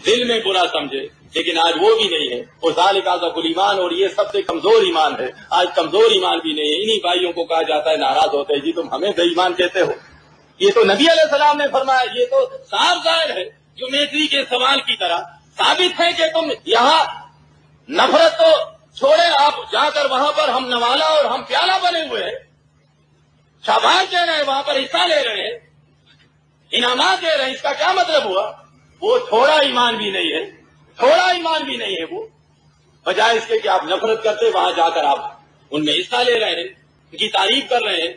دل میں برا سمجھے، لیکن آج وہ بھی نہیں ہے. اور ذالک اضعف الایمان، اور یہ سب سے کمزور ایمان ہے. آج کمزور ایمان بھی نہیں ہے. انہی بھائیوں کو کہا جاتا ہے، ناراض ہوتے ہیں، جی تم ہمیں بے ایمان کہتے ہو. یہ تو نبی علیہ السلام نے فرمایا. یہ تو صاف ظاہر ہے، جیومیٹری کے سوال کی طرح ثابت ہے کہ تم یہاں نفرت تو چھوڑے، آپ جا کر وہاں پر ہم نوالا اور ہم پیالہ بنے ہوئے ہیں، شاباش کہہ رہے ہیں، وہاں پر حصہ لے رہے ہیں، انعامات دے رہے ہیں. اس کا کیا مطلب ہوا؟ وہ تھوڑا ایمان بھی نہیں ہے، تھوڑا ایمان بھی نہیں ہے. وہ بجائے اس کے کہ آپ نفرت کرتے، وہاں جا کر آپ ان میں حصہ لے رہے ہیں، ان کی تعریف کر رہے ہیں.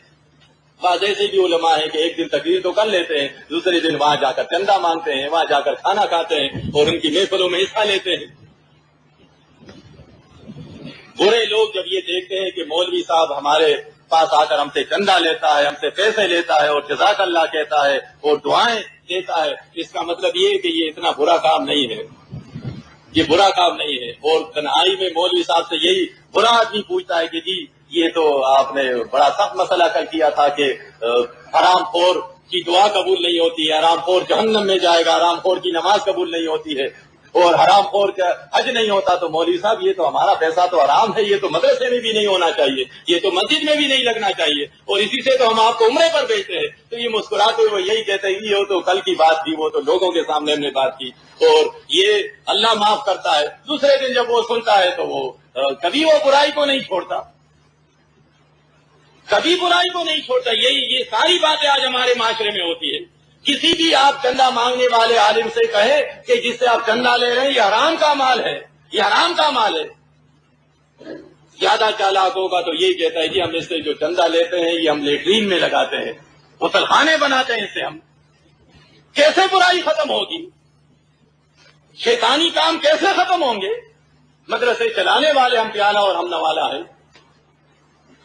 بعض ایسے بھی علماء ہیں کہ ایک دن تقریر تو کر لیتے ہیں، دوسرے دن وہاں جا کر چندہ مانگتے ہیں، وہاں جا کر کھانا کھاتے ہیں اور ان کی محفلوں میں حصہ لیتے ہیں. برے لوگ جب یہ دیکھتے ہیں کہ مولوی صاحب ہمارے پاس آ کر ہم سے چندہ لیتا ہے، ہم سے پیسے لیتا ہے اور جزاک اللہ کہتا ہے اور دعائیں دیتا ہے، اس کا مطلب یہ ہے کہ یہ اتنا برا کام نہیں ہے، یہ برا کام نہیں ہے. اور تنہائی میں مولوی صاحب سے یہی برا آدمی پوچھتا ہے کہ جی یہ تو آپ نے بڑا سخت مسئلہ کل کیا تھا کہ حرام خور کی دعا قبول نہیں ہوتی ہے، حرام خور جہنم میں جائے گا، حرام خور کی نماز قبول نہیں ہوتی ہے اور حرام خور کا حج نہیں ہوتا. تو مولوی صاحب یہ تو ہمارا پیسہ تو حرام ہے، یہ تو مدرسے میں بھی نہیں ہونا چاہیے، یہ تو مسجد میں بھی نہیں لگنا چاہیے، اور اسی سے تو ہم آپ کو عمرے پر بھیجتے ہیں. تو یہ مسکراتے ہوئے یہی کہتے ہیں، یہ تو کل کی بات تھی، وہ تو لوگوں کے سامنے ہم نے بات کی اور یہ اللہ معاف کرتا ہے. دوسرے دن جب وہ سنتا ہے تو وہ کبھی وہ برائی کو نہیں چھوڑتا، کبھی برائی کو نہیں چھوڑتا. یہ ساری باتیں آج ہمارے معاشرے میں ہوتی ہے. کسی بھی آپ چندہ مانگنے والے عالم سے کہے کہ جس سے آپ چندہ لے رہے ہیں یہ حرام کا مال ہے، یہ حرام کا مال ہے، زیادہ چالاک ہوگا تو یہی کہتا ہے جی ہم اس سے جو چندہ لیتے ہیں یہ ہم لیٹرین میں لگاتے ہیں، غسل خانے بناتے ہیں، اس سے ہم کیسے برائی ختم ہوگی؟ شیطانی کام کیسے ختم ہوں گے؟ مدرسے چلانے والے ہم پیالہ اور ہم نوالا ہیں،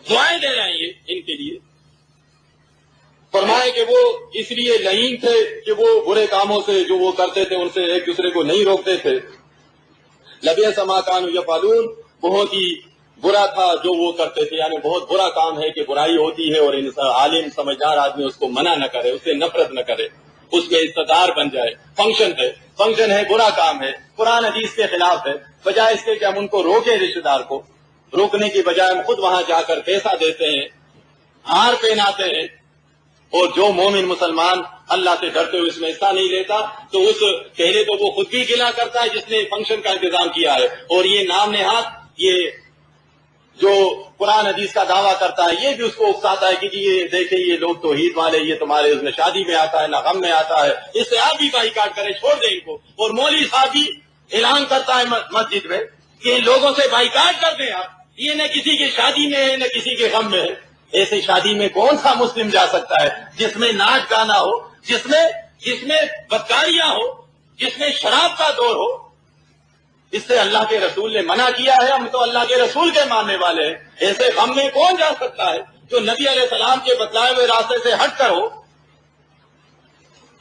دعائیں دے رہے ہیں یہ ان کے لیے. فرمائے کہ وہ اس لیے لعین تھے کہ وہ برے کاموں سے جو وہ کرتے تھے ان سے ایک دوسرے کو نہیں روکتے تھے. لبئس ما کانوا یفعلون، بہت ہی برا تھا جو وہ کرتے تھے. یعنی بہت برا کام ہے کہ برائی ہوتی ہے اور عالم سمجھدار آدمی اس کو منع نہ کرے، اس سے نفرت نہ کرے، اس میں استدار بن جائے. فنکشن ہے، برا کام ہے، قرآن حدیث کے خلاف ہے. بجائے اس کے کہ ہم ان کو روکیں، رشتے دار کو روکنے کی بجائے ہم خود وہاں جا کر پیسہ دیتے ہیں، ہار پہناتے ہیں. اور جو مومن مسلمان اللہ سے ڈرتے ہوئے اس میں حصہ نہیں لیتا تو اس پہلے تو وہ خود بھی گلا کرتا ہے جس نے فنکشن کا انتظام کیا ہے، اور یہ نام نہاد یہ جو قرآن حدیث کا دعویٰ کرتا ہے یہ بھی اس کو اکساتا ہے کہ جی یہ دیکھیں یہ لوگ توحید والے، یہ تمہارے اس میں شادی میں آتا ہے نہ غم میں آتا ہے، اس سے آپ بھی بائیکاٹ کریں، چھوڑ دیں ان کو. اور مولوی صاحب بھی اعلان کرتا ہے مسجد میں کہ ان لوگوں سے بائیکاٹ کر دیں آپ، یہ نہ کسی کی شادی میں ہے نہ کسی کے غم میں ہے. ایسے شادی میں کون سا مسلم جا سکتا ہے جس میں ناچ گانا ہو، جس میں بدکاریاں ہو، جس میں شراب کا دور ہو؟ اس سے اللہ کے رسول نے منع کیا ہے. ہم تو اللہ کے رسول کے ماننے والے ہیں. ایسے غم میں کون جا سکتا ہے جو نبی علیہ السلام کے بتلائے ہوئے راستے سے ہٹ کر ہو؟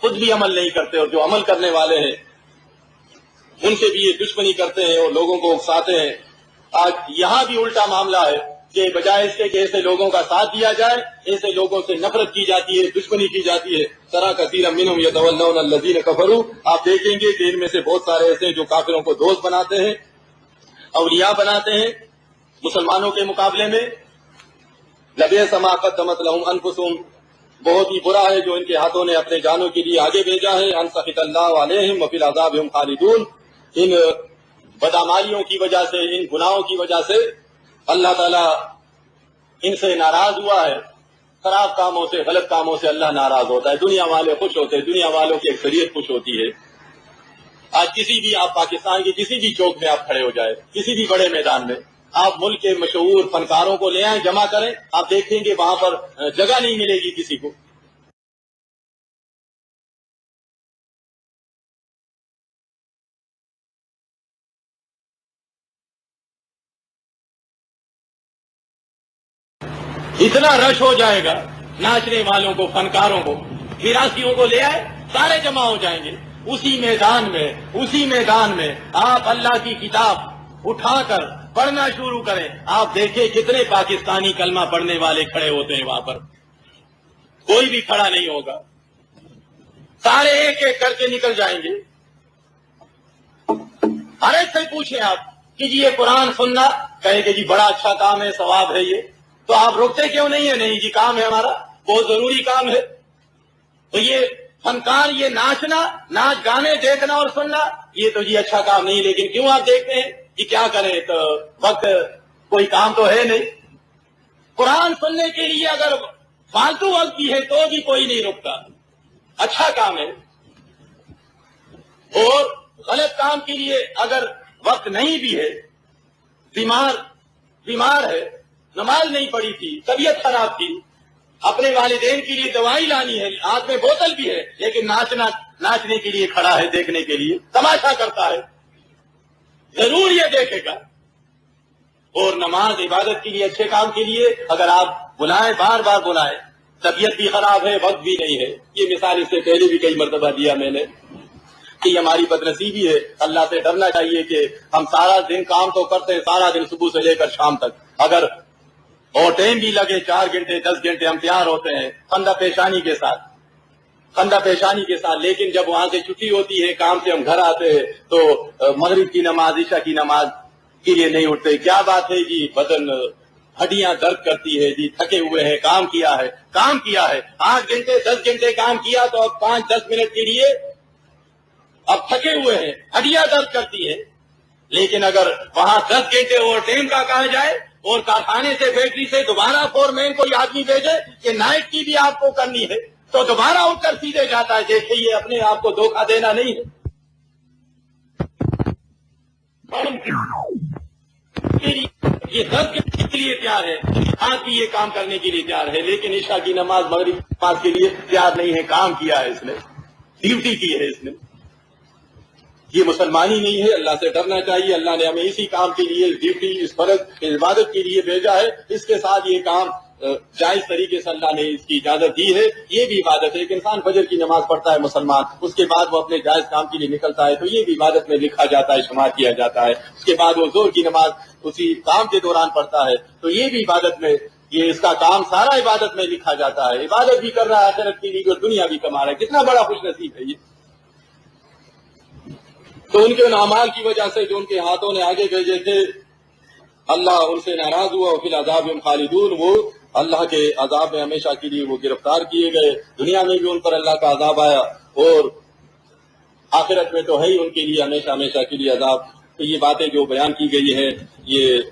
خود بھی عمل نہیں کرتے اور جو عمل کرنے والے ہیں ان سے بھی یہ دشمنی کرتے ہیں اور لوگوں کو اکساتے ہیں. آج یہاں بھی الٹا معاملہ ہے کہ بجائے اس کے کہ ایسے لوگوں کا ساتھ دیا جائے، ایسے لوگوں سے نفرت کی جاتی ہے، دشمنی کی جاتی ہے. ترى كثيرا منهم يتولون الذين كفروا، آپ دیکھیں گے کہ ان میں سے بہت سارے ایسے ہیں جو کافروں کو دوست بناتے ہیں، اولیاء بناتے ہیں مسلمانوں کے مقابلے میں. لبئس ما قدمت لهم انفسهم، بہت ہی برا ہے جو ان کے ہاتھوں نے اپنے جانوں کے لیے آگے بھیجا ہے. ان سخط اللہ علیہم وفی العذاب هم خالدون، ان بدعمالیوں کی وجہ سے، ان گناہوں کی وجہ سے اللہ تعالیٰ ان سے ناراض ہوا ہے. خراب کاموں سے، غلط کاموں سے اللہ ناراض ہوتا ہے. دنیا والے خوش ہوتے ہیں، دنیا والوں کی اکثریت خوش ہوتی ہے. آج کسی بھی آپ پاکستان کے کسی بھی چوک میں آپ کھڑے ہو جائے، کسی بھی بڑے میدان میں آپ ملک کے مشہور فنکاروں کو لے آئیں، جمع کریں، آپ دیکھیں گے وہاں پر جگہ نہیں ملے گی کسی کو. اتنا رش ہو جائے گا، ناچنے والوں کو، فنکاروں کو، میراثیوں کو لے آئے، سارے جمع ہو جائیں گے. اسی میدان میں آپ اللہ کی کتاب اٹھا کر پڑھنا شروع کریں، آپ دیکھیں کتنے پاکستانی کلمہ پڑھنے والے کھڑے ہوتے ہیں. وہاں پر کوئی بھی کھڑا نہیں ہوگا، سارے ایک ایک کر کے نکل جائیں گے. पूछें आप कि जी ये कुरान सुनना, कहे कि जी बड़ा अच्छा काम है, सवाब है ये, तो आप रुकते क्यों नहीं है? नहीं जी काम है हमारा, बहुत जरूरी काम है। तो ये फनकार, ये नाचना, नाच गाने देखना और सुनना, ये तो जी अच्छा काम नहीं। लेकिन क्यों आप देखते हैं कि क्या करें, तो वक्त कोई काम तो है नहीं। कुरान सुनने के लिए अगर फालतू वक्त भी है तो भी कोई नहीं रुकता, अच्छा काम है। और गलत काम के लिए अगर वक्त नहीं भी है, बीमार है, नमाज नहीं पढ़ी थी, तबीयत खराब थी, अपने वालिदैन के लिए दवाई लानी है, हाथ में बोतल भी है, लेकिन नाचने के लिए खड़ा है, देखने के लिए तमाशा करता है, जरूर ये देखेगा। और नमाज इबादत के लिए, अच्छे काम के लिए अगर आप बुलाएं, बार बार बुलाएं, तबीयत भी खराब है, वक्त भी नहीं है, ये मिसाल इससे पहले भी कई मरतबा दिया मैंने कि हमारी बदनसीबी है। अल्लाह से डरना चाहिए कि हम सारा दिन काम तो करते हैं, सारा दिन सुबह से लेकर शाम तक, अगर और टाइम भी लगे 4 घंटे 10 घंटे हम तैयार होते हैं खंदा पेशानी के साथ, लेकिन जब वहां से छुट्टी होती है, काम से हम घर आते हैं, तो मगरिब की नमाज, इशा की नमाज के लिए नहीं उठते। क्या बात है जी, बदन हड्डियां दर्द करती है जी, थके हुए हैं, काम किया है 8 घंटे 10 घंटे काम किया, तो अब 5-10 मिनट के लिए अब थके हुए हैं, हड्डियां दर्द करती है। लेकिन अगर वहां 10 घंटे ओवर टाइम का कहा जाए और कारखाने से, फैक्ट्री से दोबारा फोरमैन कोई आदमी भेजे कि नाइट की भी आपको करनी है, तो दोबारा उठकर सीधे जाता है। देखिए, ये अपने आप को धोखा देना नहीं है। ये 10 घंटे के लिए तैयार है, आज भी ये काम करने के लिए तैयार है, लेकिन इशा की नमाज, मगरिब की नमाज के लिए तैयार नहीं है। काम किया है इसने, ड्यूटी की है इसने, ये मुसलमानी नहीं है। अल्लाह से डरना चाहिए। अल्लाह ने हमें इसी काम के लिए, ड्यूटी, इस फर्ज, इबादत के लिए भेजा है। इसके साथ ये काम जायज तरीके से अल्लाह ने इसकी इजाजत दी है। ये भी इबादत है। एक इंसान फजर की नमाज पढ़ता है मुसलमान, उसके बाद वो अपने जायज काम के लिए निकलता है, तो ये भी इबादत में लिखा जाता है, शुमार किया जाता है। उसके बाद वो जोर की नमाज उसी काम के दौरान पढ़ता है, तो ये भी इबादत में, ये इसका काम सारा इबादत में लिखा जाता है। इबादत भी कर रहा है आखिरत के लिए और दुनिया भी कमा रहा है। कितना बड़ा खुशनसीब है ये। तो उनके उन अमाल की वजह से जो उनके हाथों ने आगे भेजे थे, अल्लाह उनसे नाराज हुआ। फिर अजाब में खालिदून, वो अल्लाह के अजाब में हमेशा के लिए वो गिरफ्तार किए गए। दुनिया में भी उन पर अल्लाह का अजाब आया और आखिरत में तो है ही उनके लिए हमेशा हमेशा के लिए अजाब। तो ये बातें जो बयान की गई है, ये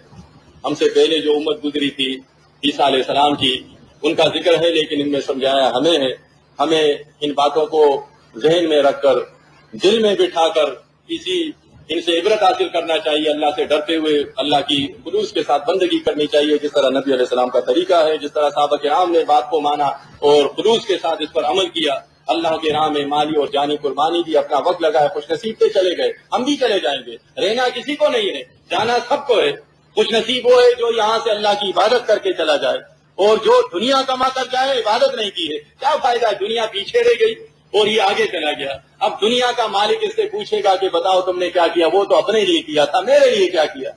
हमसे पहले जो उम्मत गुजरी थी ईसा अलैहिस्सलाम की, उनका जिक्र है, लेकिन इनमें समझाया हमें है। हमें इन बातों को जहन में रखकर, दिल में बिठाकर इनसे इबरत हासिल करना चाहिए। अल्लाह से डरते हुए अल्लाह की खुलूस के साथ बंदगी करनी चाहिए, जिस तरह नबी अलैहिस्सलाम का तरीका है, जिस तरह सहाबा किराम ने बात को माना और खुलूस के साथ इस पर अमल किया। अल्लाह के राह में माली और जानी कुर्बानी दी, अपना वक्त लगाया, खुशनसीब से चले गए। हम भी चले जाएंगे, रहना किसी को नहीं है, जाना सबको है। खुशनसीब वो है जो यहाँ से अल्लाह की इबादत करके चला जाए, और जो दुनिया कमा कर जाए, इबादत नहीं की है, क्या फायदा है? दुनिया पीछे रह गई और ये आगे चला गया। अब दुनिया का मालिक इससे पूछेगा कि बताओ तुमने क्या किया? वो तो अपने लिए किया था, मेरे लिए क्या किया?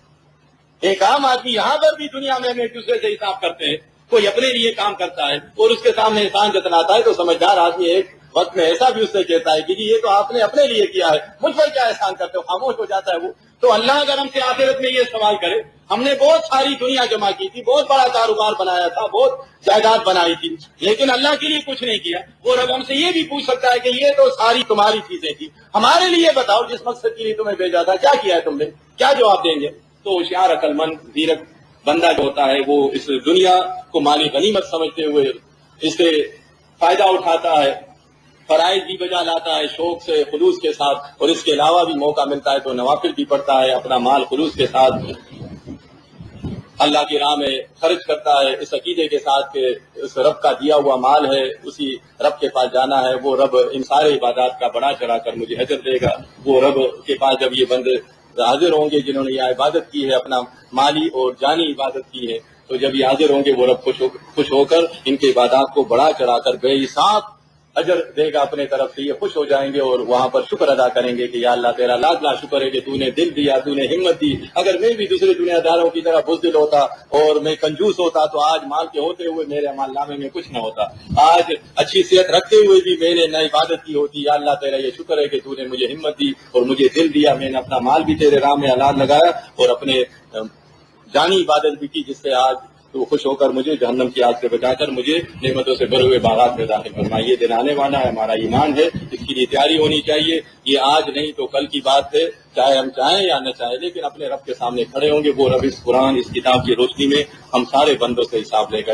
एक आम आदमी यहाँ पर भी दुनिया में हम एक दूसरे से हिसाब करते हैं। कोई अपने लिए काम करता है और उसके सामने एहसान जतलाता है, तो समझदार आदमी एक वक्त में ऐसा भी उससे कहता है कि जी ये तो आपने अपने लिए किया है, मुझ पर क्या एहसान करते हो? खामोश हो जाता है वो। तो अल्लाह अगर हमसे आखिरत में ये सवाल करे, हमने बहुत सारी दुनिया जमा की थी, बहुत बड़ा कारोबार बनाया था, बहुत जायदाद बनाई थी, लेकिन अल्लाह के लिए कुछ नहीं किया, और अब हमसे ये भी पूछ सकता है कि ये तो सारी तुम्हारी चीजें थी, हमारे लिए बताओ जिस मकसद के लिए तुम्हें भेजा था, क्या किया है तुमने? क्या जवाब देंगे? तो होशियार, अकलमंद, धीरज बंदा जो होता है, वो इस दुनिया को माली गनीमत समझते हुए इससे फायदा उठाता है, फराइज भी बजा लाता है शौक से, खुलूस के साथ, और इसके अलावा भी मौका मिलता है तो नवाफिल भी पढ़ता है, अपना माल खुलूस के साथ अल्लाह की राह में खर्च करता है, इस अकीदे के साथ कि उस रब का दिया हुआ माल है, उसी रब के पास जाना है, वो रब इन सारे इबादत का बड़ा चढ़ा कर मुझे अजर देगा। वो रब के पास जब ये बंदे हाजिर होंगे जिन्होंने यह इबादत की है, अपना माली और जानी इबादत की है, तो जब ये हाजिर होंगे वो रब खुश होकर इनके इबादत को बड़ा चढ़ा कर बेहिसाब अजर देगा अपने तरफ से, ये खुश हो जाएंगे और वहां पर शुक्र अदा करेंगे कि या अल्लाह तेरा लाख लाख शुक्र है कि तूने दिल दिया, तूने हिम्मत दी। अगर मैं भी दूसरे दुनियादारों की तरह बुज़दिल होता और मैं कंजूस होता तो आज माल के होते हुए मेरे अमालनामे में कुछ न होता। आज अच्छी सेहत रखते हुए भी मैंने न इबादत की होती। या अल्लाह तेरा ये शुक्र है कि तूने मुझे हिम्मत दी और मुझे दिल दिया, मैंने अपना माल भी तेरे राह में हलाल लगाया और अपने जानी इबादत भी की, जिससे आज तो खुश होकर मुझे जहन्नम की आग से बचाकर मुझे नेमतों से भरे हुए बागात में दाखिल फरमाए। ये दिन आने वाला है, हमारा ईमान है, इसके लिए तैयारी होनी चाहिए। ये आज नहीं तो कल की बात है, चाहे हम चाहें या न चाहें, लेकिन अपने रब के सामने खड़े होंगे। वो रब इस कुरान, इस किताब की रोशनी में हम सारे बंदों से हिसाब लेकर